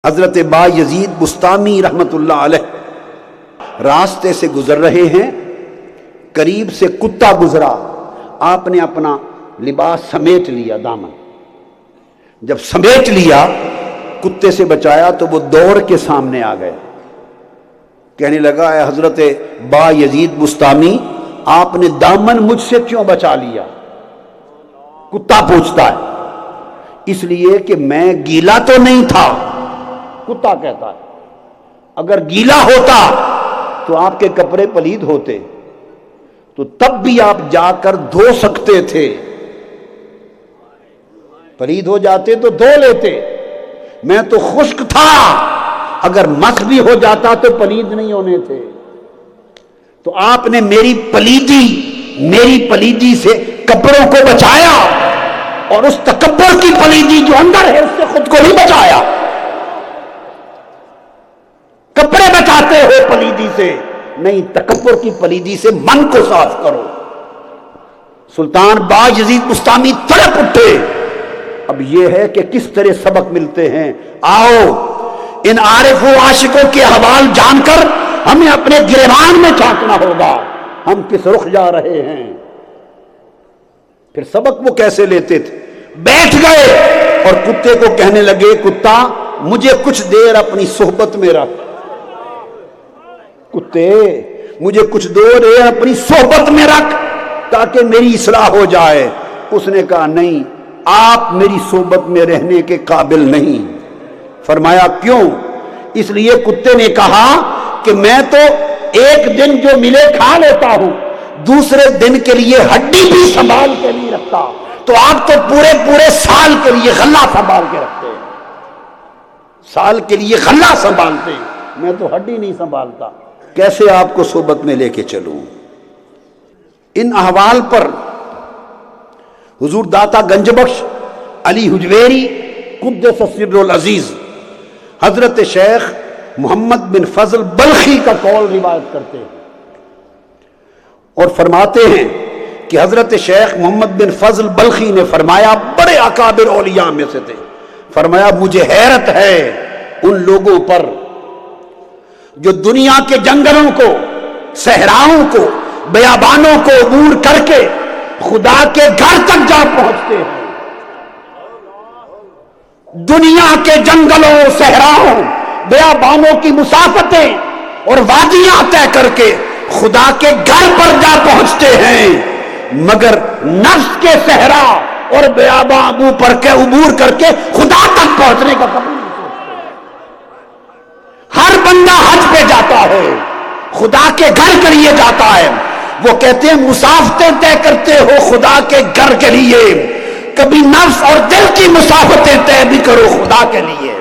حضرت با یزید بسطامی رحمت اللہ علیہ راستے سے گزر رہے ہیں، قریب سے کتا گزرا، آپ نے اپنا لباس سمیٹ لیا، دامن جب سمیٹ لیا کتے سے بچایا تو وہ دوڑ کے سامنے آ گئے، کہنے لگا اے حضرت با یزید بسطامی، آپ نے دامن مجھ سے کیوں بچا لیا؟ کتا پوچھتا ہے، اس لیے کہ میں گیلا تو نہیں تھا۔ کتا کہتا ہے اگر گیلا ہوتا تو آپ کے کپڑے پلید ہوتے تو تب بھی آپ جا کر دھو سکتے تھے، پلید ہو جاتے تو دھو لیتے، میں تو خشک تھا، اگر مس بھی ہو جاتا تو پلید نہیں ہونے تھے، تو آپ نے میری پلیدی سے کپڑوں کو بچایا اور اس تکبر کی پلیدی جو اندر ہے اس سے خود کو نہیں بچایا۔ کپڑے بچاتے ہو پلیدی سے، نہیں تکبر کی پلیدی سے من کو صاف کرو۔ سلطان با یزید بسطامی تڑپ اٹھے، اب یہ ہے کہ کس طرح سبق ملتے ہیں۔ آؤ ان عارف و عاشقوں کے حوال جان کر ہمیں اپنے گریبان میں جھانکنا ہوگا، ہم کس رخ جا رہے ہیں۔ پھر سبق وہ کیسے لیتے تھے؟ بیٹھ گئے اور کتے کو کہنے لگے، کتا مجھے کچھ دیر اپنی صحبت میں رکھ، کتے مجھے کچھ دیر اپنی صحبت میں رکھ تاکہ میری اصلاح ہو جائے۔ اس نے کہا نہیں، آپ میری صحبت میں رہنے کے قابل نہیں۔ فرمایا کیوں؟ اس لیے کتے نے کہا کہ میں تو ایک دن جو ملے کھا لیتا ہوں، دوسرے دن کے لیے ہڈی بھی سنبھال کے نہیں رکھتا، تو آپ تو پورے سال کے لیے غلہ سنبھال کے رکھتے ہیں، سال کے لیے غلہ سنبھالتے ہیں، میں تو ہڈی نہیں سنبھالتا، کیسے آپ کو صحبت میں لے کے چلوں؟ ان احوال پر حضور داتا گنج بخش علی حجویری قدس سر العزیز حضرت شیخ محمد بن فضل بلخی کا قول روایت کرتے ہیں اور فرماتے ہیں کہ حضرت شیخ محمد بن فضل بلخی نے فرمایا، بڑے اکابر اولیاء میں سے تھے، فرمایا مجھے حیرت ہے ان لوگوں پر جو دنیا کے جنگلوں کو، صحراؤں کو، بیابانوں کو عبور کر کے خدا کے گھر تک جا پہنچتے ہیں۔ دنیا کے جنگلوں، صحراؤں، بیابانوں کی مسافتیں اور وادیاں طے کر کے خدا کے گھر پر جا پہنچتے ہیں، مگر نفس کے صحرا اور بیاباں عبور کر کے خدا تک پہنچنے کا کبھی نہیں سوچتے۔ ہر بندہ حج پہ جاتا ہے، خدا کے گھر کے لیے جاتا ہے، وہ کہتے ہیں مسافتیں طے کرتے ہو خدا کے گھر کے لیے، کبھی نفس اور دل کی مسافتیں طے بھی کرو خدا کے لیے۔